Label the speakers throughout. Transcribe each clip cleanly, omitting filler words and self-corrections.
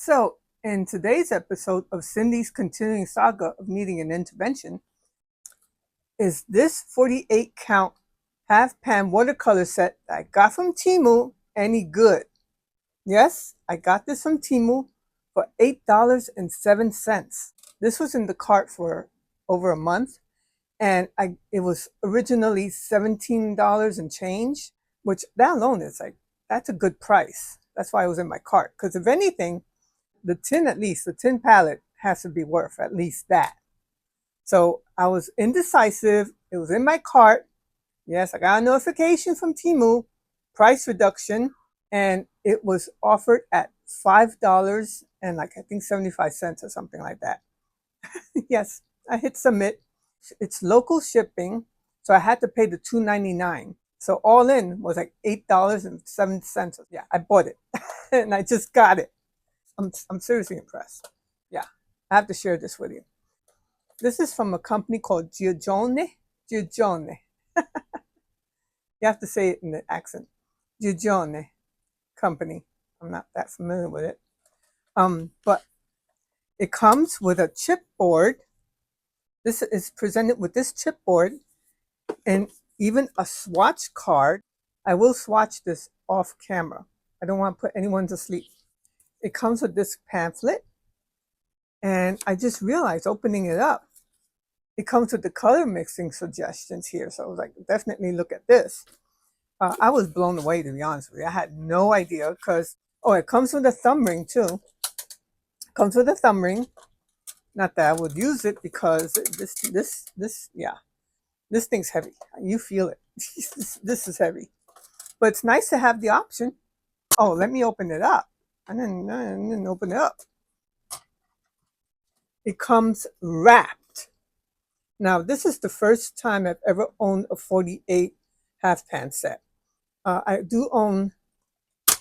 Speaker 1: So, in today's episode of Cindy's continuing saga of needing an intervention, is this 48 count half pan watercolor set that I got from Temu any good? Yes, I got this from Temu for $8.07. This was in the cart for over a month, and it was originally $17 and change, which that alone is like, that's a good price. That's why it was in my cart. Because if anything, the tin palette has to be worth at least that. So I was indecisive. It was in my cart. Yes, I got a notification from Temu, price reduction, and it was offered at $5 and like I think 75 cents or something like that. Yes, I hit submit. It's local shipping, so I had to pay the $2.99. So all in was like $8.07. Yeah, I bought it and I just got it. I'm seriously impressed. Yeah, I have to share this with you. This is from a company called Giorgione. Giorgione. You have to say it in the accent. Giorgione company. I'm not that familiar with it. But it comes with a chipboard. This is presented with this chipboard and even a swatch card. I will swatch this off camera. I don't want to put anyone to sleep. It comes with this pamphlet, and I just realized opening it up, it comes with the color mixing suggestions here. So I was like, definitely look at this. I was blown away, to be honest with you. I had no idea because, it comes with a thumb ring too. It comes with a thumb ring. Not that I would use it because this thing's heavy. You feel it. This is heavy. But it's nice to have the option. Oh, let me open it up. I didn't open it up. It comes wrapped. Now, this is the first time I've ever owned a 48 half pan set. I do own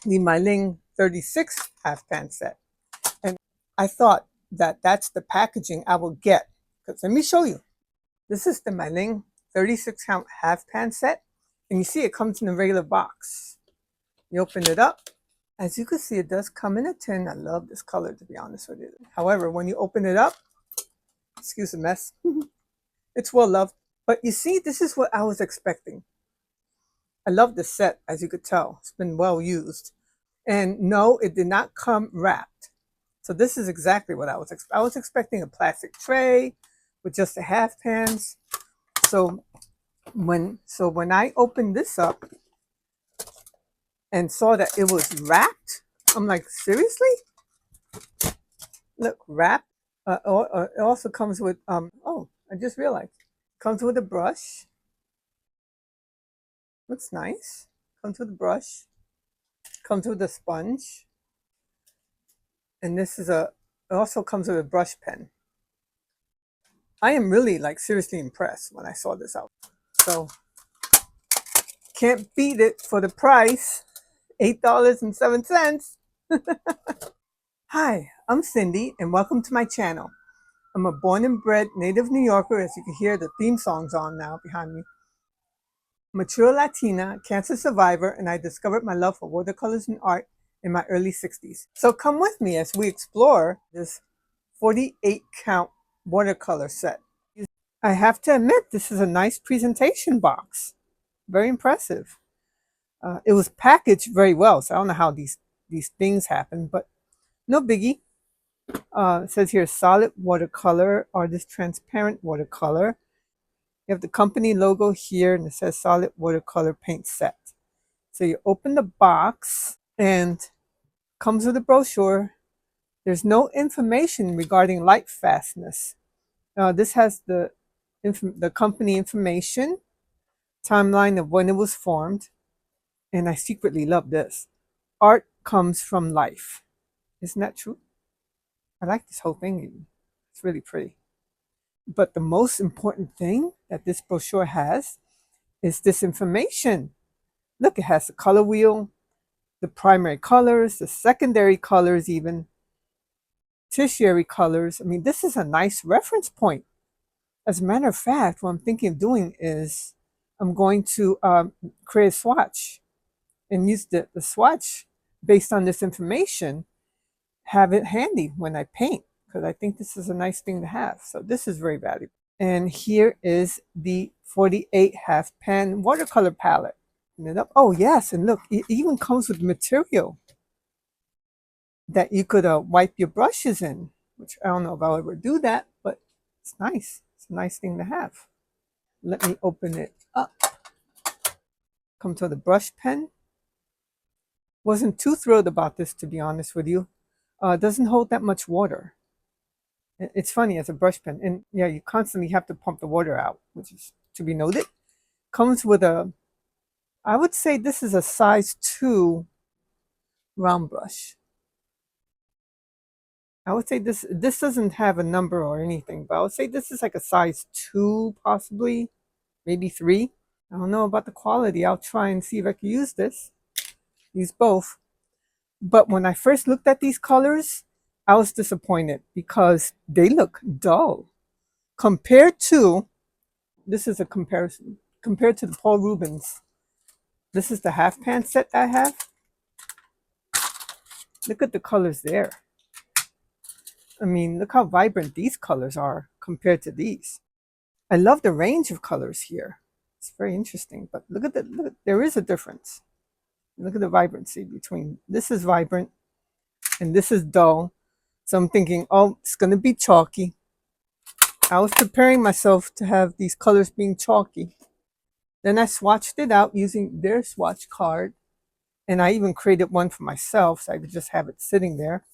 Speaker 1: the Myling 36 half pan set. And I thought that that's the packaging I will get. Because let me show you. This is the Myling 36 count half pan set. And you see it comes in a regular box. You open it up. As you can see, it does come in a tin. I love this color, to be honest with you. However, when you open it up, excuse the mess, it's well loved. But you see, this is what I was expecting. I love the set, as you could tell. It's been well used. And no, it did not come wrapped. So this is exactly what I was expecting. I was expecting a plastic tray with just the half pans. So when I opened this up and saw that it was wrapped, I'm like, seriously? Look, wrapped. It also comes with, I just realized. Comes with a brush. Looks nice. Comes with a brush. Comes with a sponge. And it also comes with a brush pen. I am really seriously impressed when I saw this out. So, can't beat it for the price. $8.07. Hi, I'm Cindy and welcome to my channel. I'm a born and bred native New Yorker, as you can hear the theme song's on now behind me. Mature Latina, cancer survivor, and I discovered my love for watercolors and art in my early 60s. So come with me as we explore this 48 count watercolor set. I have to admit, this is a nice presentation box. Very impressive. It was packaged very well, so I don't know how these things happen, but no biggie. It says here solid watercolor or this transparent watercolor. You have the company logo here and it says solid watercolor paint set. So you open the box and comes with a brochure. There's no information regarding light fastness. This has the company information, timeline of when it was formed, and I secretly love this. Art comes from life. Isn't that true? I like this whole thing. It's really pretty. But the most important thing that this brochure has is this information. Look, it has the color wheel, the primary colors, the secondary colors even, tertiary colors. I mean, this is a nice reference point. As a matter of fact, what I'm thinking of doing is I'm going to create a swatch and use the swatch based on this information, have it handy when I paint, because I think this is a nice thing to have. So this is very valuable. And here is the 48 half pan watercolor palette. Open it up. Oh yes, and look, it even comes with material that you could wipe your brushes in, which I don't know if I'll ever do that, but it's nice. It's a nice thing to have. Let me open it up. Come to the brush pen. Wasn't too thrilled about this, to be honest with you. It doesn't hold that much water. It's funny as a brush pen, and yeah, you constantly have to pump the water out, which is to be noted. Comes with a, I would say this is a size 2 round brush. I would say this doesn't have a number or anything, but I would say this is like a size 2, possibly, maybe 3. I don't know about the quality. I'll try and see if I can use this. Use both. But when I first looked at these colors, I was disappointed because they look dull. Compared to, this is a comparison, compared to the Paul Rubens. This is the half pan set I have. Look at the colors there. I mean, look how vibrant these colors are compared to these. I love the range of colors here. It's very interesting, but look, there is a difference. Look at the vibrancy between, this is vibrant and this is dull. So I'm thinking, oh, it's going to be chalky. I was preparing myself to have these colors being chalky. Then I swatched it out using their swatch card. And I even created one for myself so I could just have it sitting there.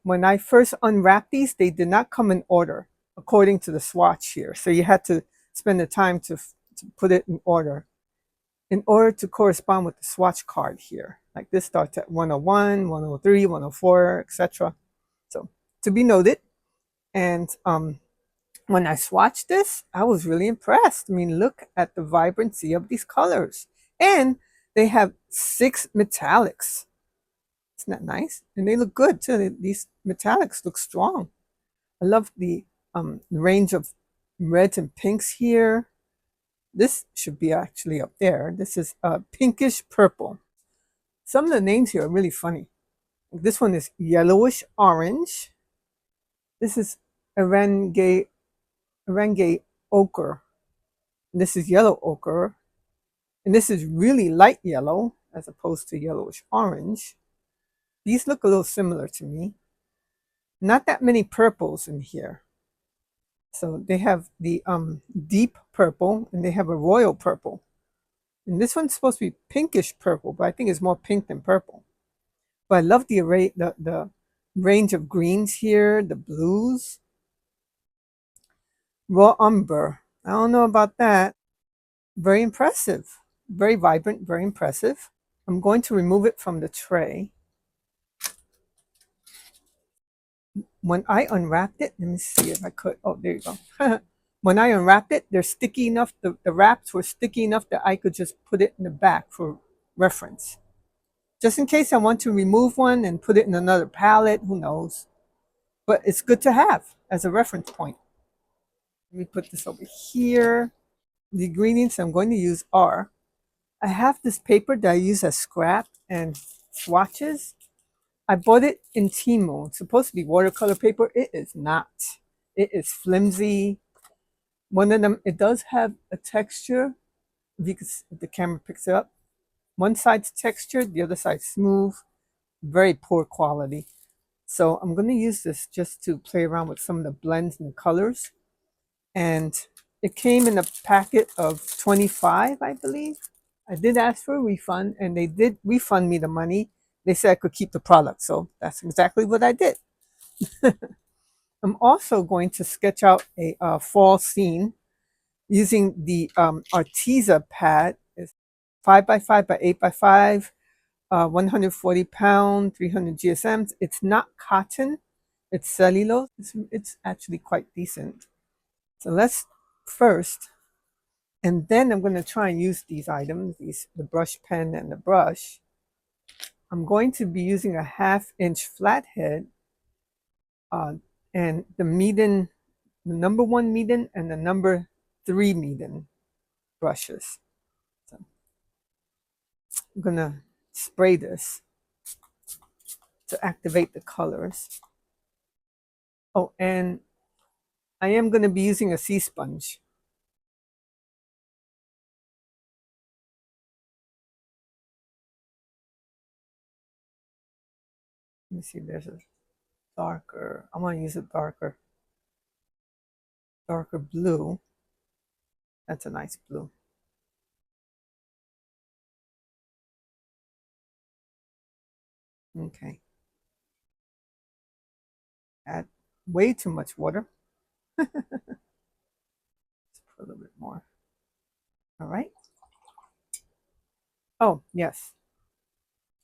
Speaker 1: When I first unwrapped these, they did not come in order according to the swatch here. So you had to spend the time to put it in order to correspond with the swatch card here. Like this starts at 101, 103, 104, etc. So to be noted. And when I swatched this, I was really impressed. I mean, look at the vibrancy of these colors. And they have 6 metallics. Isn't that nice? And they look good too. These metallics look strong. I love the range of reds and pinks here. This should be actually up there. This is pinkish purple. Some of the names here are really funny. This one is yellowish orange. This is Erangay ochre. This is yellow ochre. And this is really light yellow as opposed to yellowish orange. These look a little similar to me. Not that many purples in here. So they have the deep purple and they have a royal purple. And this one's supposed to be pinkish purple, but I think it's more pink than purple. But I love the array, the range of greens here, the blues. Raw umber. I don't know about that. Very impressive. Very vibrant, very impressive. I'm going to remove it from the tray. When I unwrapped it, let me see if I could. Oh, there you go. When I unwrapped it, they're sticky enough, the wraps were sticky enough that I could just put it in the back for reference. Just in case I want to remove one and put it in another palette, who knows. But it's good to have as a reference point. Let me put this over here. The ingredients I'm going to use are, I have this paper that I use as scrap and swatches. I bought it in Temu. It's supposed to be watercolor paper. It is not. It is flimsy. One of them, it does have a texture. If the camera picks it up. One side's textured, the other side's smooth. Very poor quality. So I'm going to use this just to play around with some of the blends and the colors. And it came in a packet of 25, I believe. I did ask for a refund, and they did refund me the money. They said I could keep the product, so that's exactly what I did. I'm also going to sketch out a fall scene using the Arteza pad. It's 5x5 by 8x5, 140 pound, 300 GSMs. It's not cotton, it's cellulose. It's actually quite decent. So let's first, and then I'm going to try and use these items, the brush pen and the brush. I'm going to be using a 1/2-inch flathead and the Meeden, the number 1 Meeden and the number 3 Meeden brushes. So I'm going to spray this. to activate the colors. Oh, and I am going to be using a sea sponge. Let me see, there's a darker, I want to use a darker blue. That's a nice blue. Okay. Add way too much water. Let's put a little bit more. All right. Oh, yes.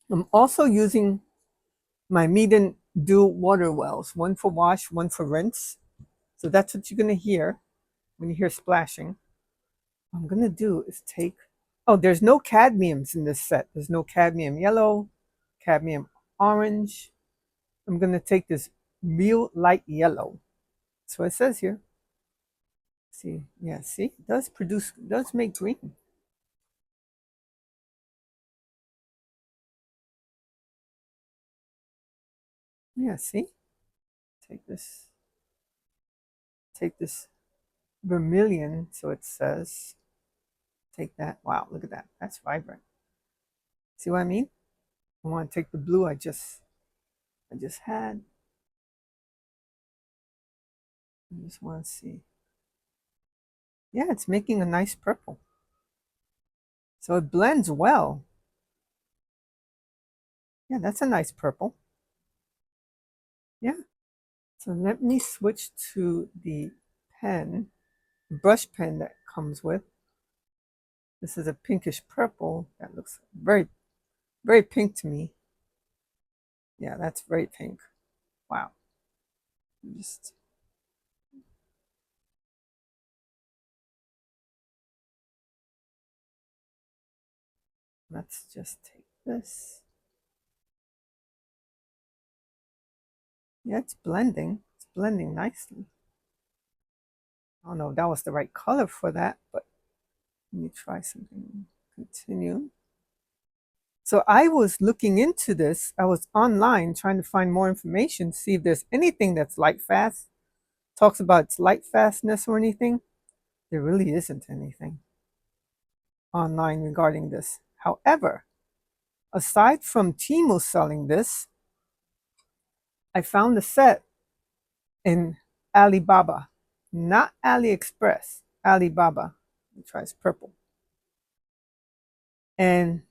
Speaker 1: I'm also using my Meeden Dew water wells, one for wash, one for rinse. So that's what you're going to hear when you hear splashing. What I'm going to do is take, oh, there's no cadmiums in this set. There's no cadmium yellow, cadmium orange. I'm going to take this real light yellow. That's what it says here. See, yeah, see, it does make green. Yeah, see? Take this, vermilion, so it says. Take that. Wow, look at that. That's vibrant. See what I mean? I want to take the blue I just had. I just want to see. Yeah, it's making a nice purple. So it blends well. Yeah, that's a nice purple. Yeah. So let me switch to the pen, brush pen that comes with. This is a pinkish purple that looks very, very pink to me. Yeah, that's very pink. Wow. Just let's just take this. Yeah, it's blending. It's blending nicely. I don't know if that was the right color for that, but let me try something. Continue. So I was looking into this. I was online trying to find more information, see if there's anything that's light fast, talks about its light fastness or anything. There really isn't anything online regarding this. However, aside from Temu selling this, I found the set in Alibaba, not AliExpress, Alibaba. Let me try this purple. And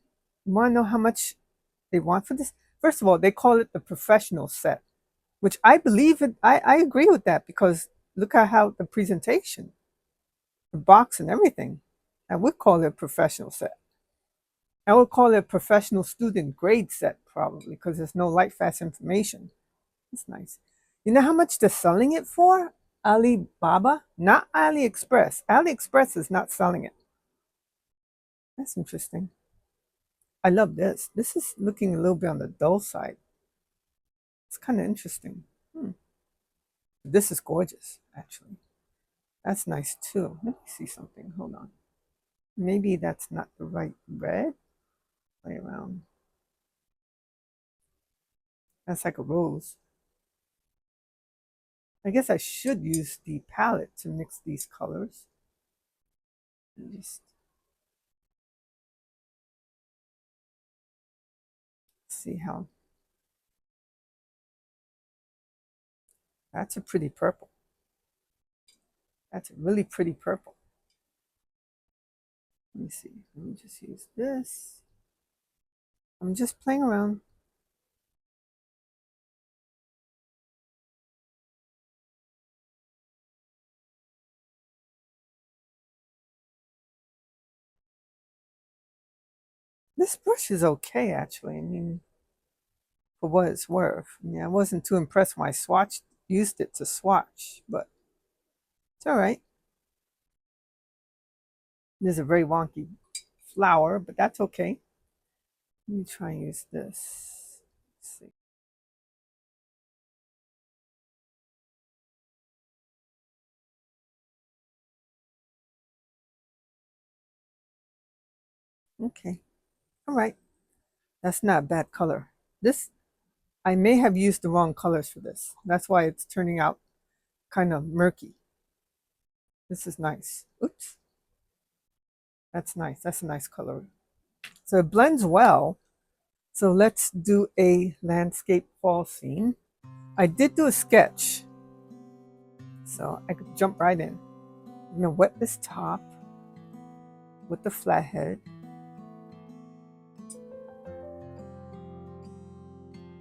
Speaker 1: you want to know how much they want for this? First of all, they call it the professional set, which I believe it. I agree with that because look at how the presentation, the box and everything. I would call it a professional set. I would call it a professional student grade set probably because there's no light fast information. It's nice. You know how much they're selling it for? Alibaba, not AliExpress. AliExpress is not selling it. That's interesting. I love this. This is looking a little bit on the dull side. It's kind of interesting. This is gorgeous, actually. That's nice too. Let me see something. Hold on. Maybe that's not the right red. Play around. That's like a rose. I guess I should use the palette to mix these colors. And just see how. That's a pretty purple. That's a really pretty purple. Let me see. Let me just use this. I'm just playing around. This brush is okay, actually. I mean, for what it's worth. I mean, I wasn't too impressed when I used it to swatch, but it's all right. There's a very wonky flower, but that's okay. Let me try and use this. Let's see. Okay. All right. That's not a bad color. This I may have used the wrong colors for this. That's why it's turning out kind of murky. This is nice. Oops. That's nice. That's a nice color. So it blends well. So let's do a landscape fall scene. I did do a sketch, so I could jump right in. I'm gonna wet this top with the flathead.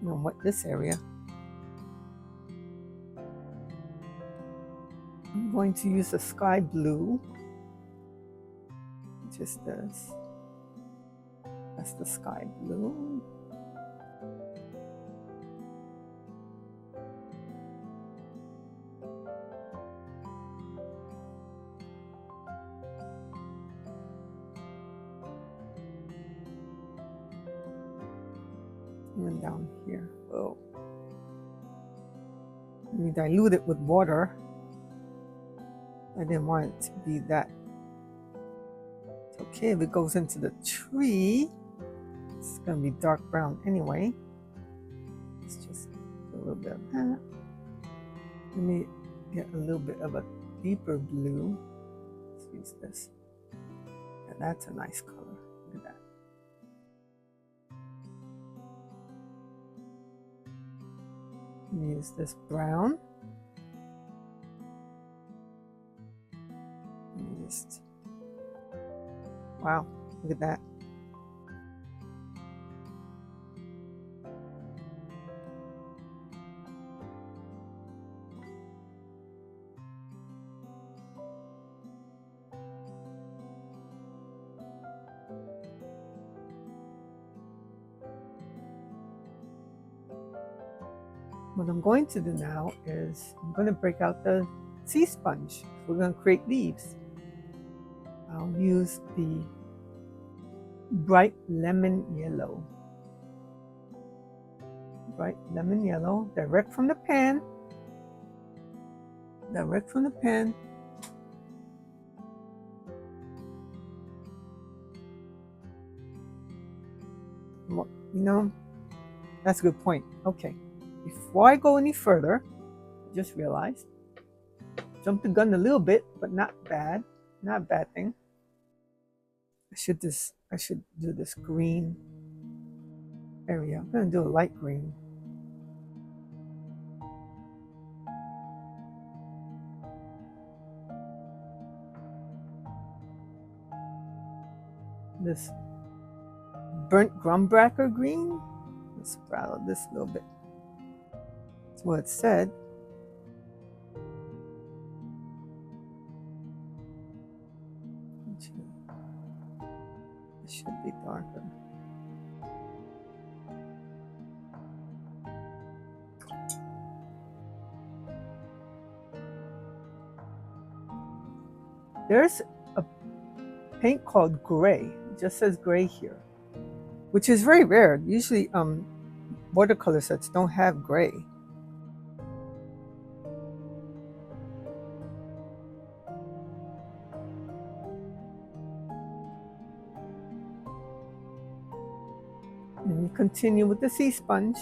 Speaker 1: I'm gonna wet this area. I'm going to use a sky blue, just this. That's the sky blue. And then down here. Whoa. Let me dilute it with water. I didn't want it to be that. It's okay if it goes into the tree. It's gonna be dark brown anyway. Let's just do a little bit of that. Let me get a little bit of a deeper blue. Let's use this. Yeah, that's a nice color. Look at that. Use this brown. Just, wow, look at that. What I'm going to do now is I'm going to break out the sea sponge. We're going to create leaves. I'll use the bright lemon yellow. Bright lemon yellow, direct from the pan. Direct from the pan. You know, that's a good point. Okay, before I go any further, I just realized, jumped the gun a little bit, but not bad. Not a bad thing. I should do this green area. I'm gonna do a light green. This burnt grumbracker green. Let's sprout this a little bit. That's what it said. It should be darker. There's a paint called gray. It just says gray here, which is very rare. Usually watercolor sets don't have gray. And you continue with the sea sponge.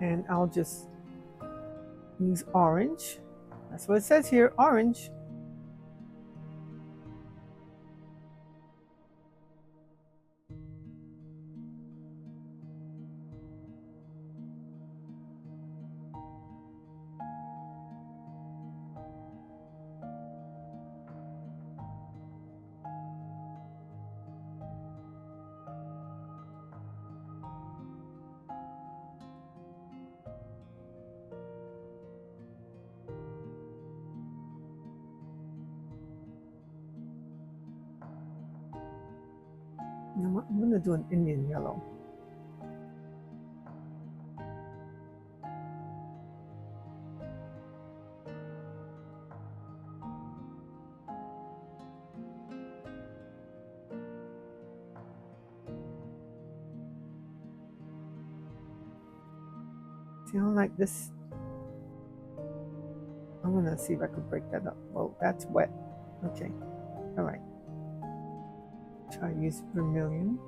Speaker 1: And I'll just use orange. That's what it says here, orange. I'm going to do an Indian yellow. See, I don't like this. I'm gonna see if I can break that up. Oh, that's wet. Okay, all right. Try to use vermilion.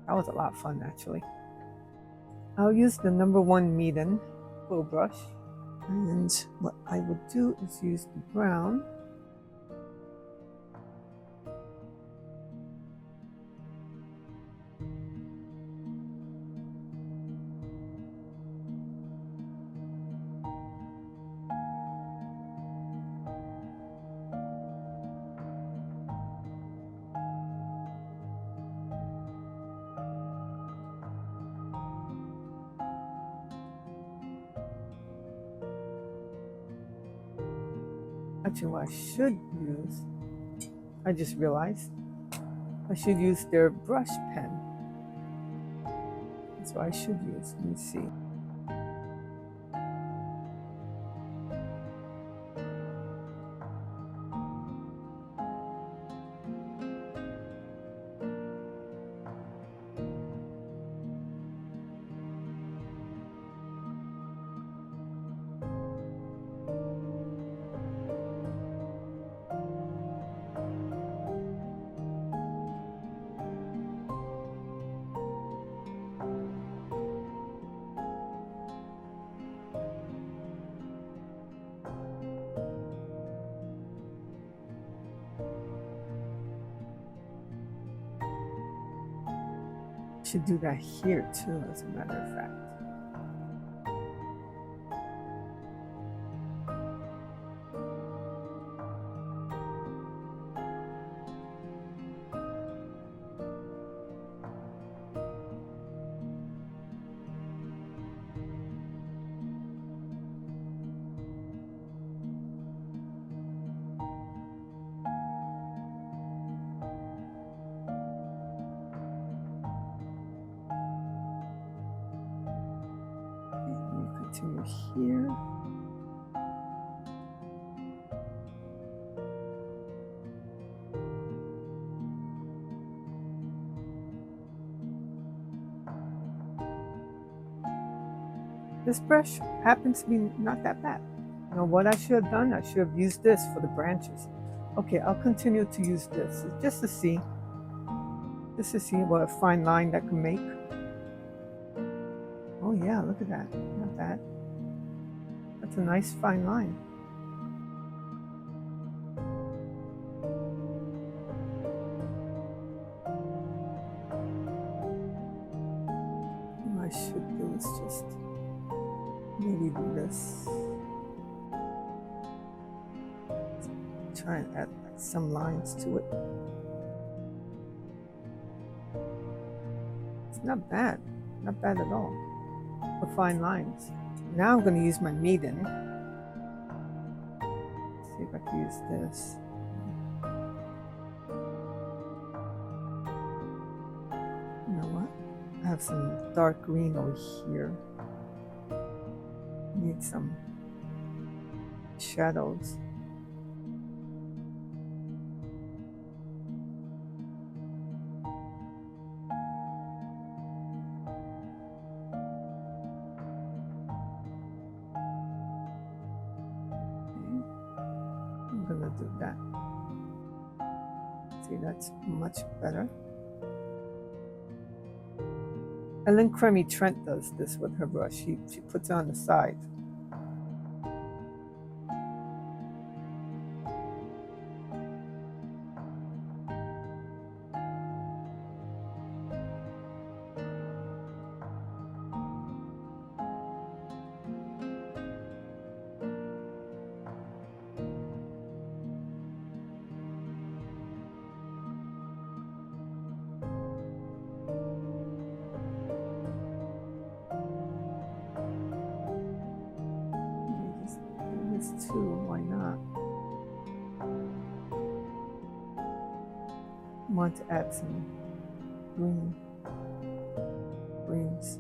Speaker 1: That was a lot of fun, actually. I'll use the #1 Meeden full brush. And what I will do is use the brown. Actually, what I should use, I just realized, I should use their brush pen. That's what I should use. Let me see. Should do that here too, as a matter of fact. Continue here. This brush happens to be not that bad. You know what I should have done? I should have used this for the branches. Okay, I'll continue to use this just to see what a fine line that can make. Oh yeah, look at that. Not bad. That's a nice fine line. What I should do is just maybe do this. Try and add some lines to it. It's not bad. Not bad at all. For fine lines. Now I'm going to use my Meeden. Let's see if I can use this. You know what? I have some dark green over here. Need some shadows. I'm gonna do that. See, that's much better. Ellen Cremy Trent does this with her brush. She puts it on the side. Too, why not? Want to add some green. greens.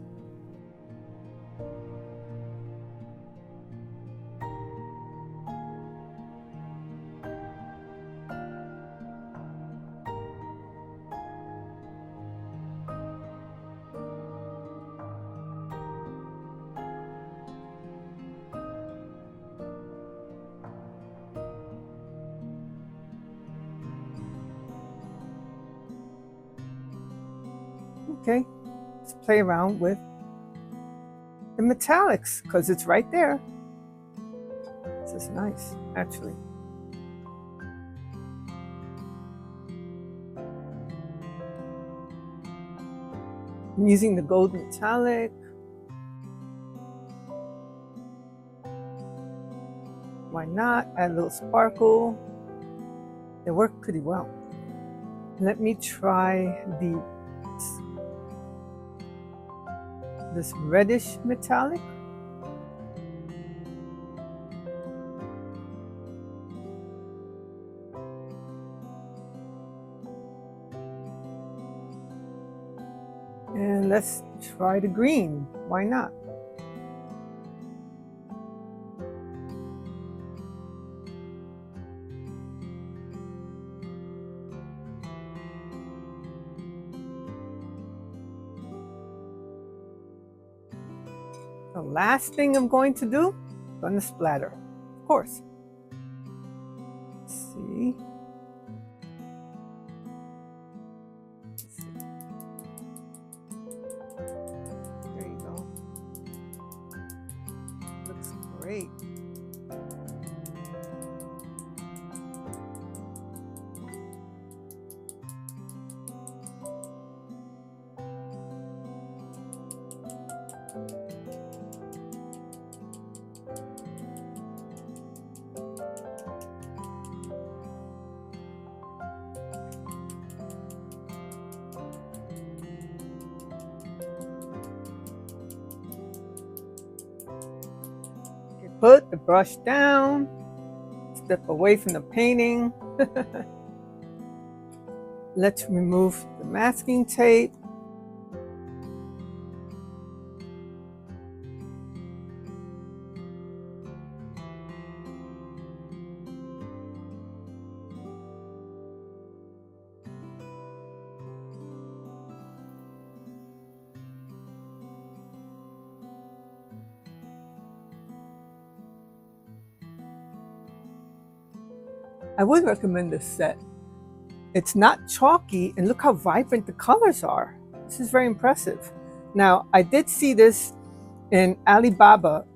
Speaker 1: Okay, let's play around with the metallics because it's right there. This is nice, actually. I'm using the gold metallic. Why not? Add a little sparkle. They work pretty well. Let me try this reddish metallic. And let's try the green. Why not? The last thing I'm going to do, I'm going to splatter, of course. Let's see. There you go. Looks great. Put the brush down, step away from the painting. Let's remove the masking tape. I would recommend this set. It's not chalky, and look how vibrant the colors are. This is very impressive. Now, I did see this in Alibaba.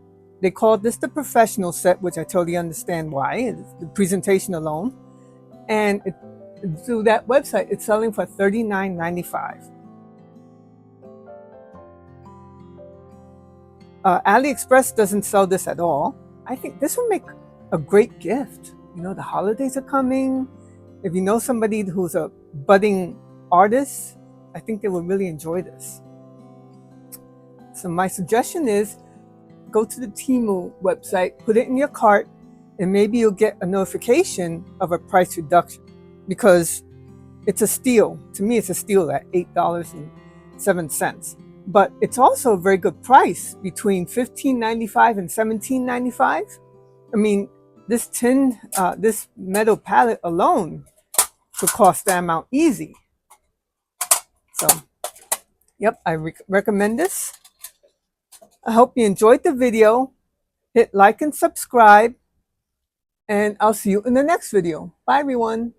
Speaker 1: They called this the professional set, which I totally understand why. It's the presentation alone. And through that website, it's selling for $39.95. AliExpress doesn't sell this at all. I think this would make a great gift. You know, the holidays are coming. If you know somebody who's a budding artist, I think they would really enjoy this. So my suggestion is go to the Temu website, put it in your cart, and maybe you'll get a notification of a price reduction because it's a steal. To me, it's a steal at $8.07. But it's also a very good price, between $15.95 and $17.95. I mean, this this metal palette alone could cost that amount easy. So, yep, I recommend this. I hope you enjoyed the video. Hit like and subscribe, and I'll see you in the next video. Bye, everyone.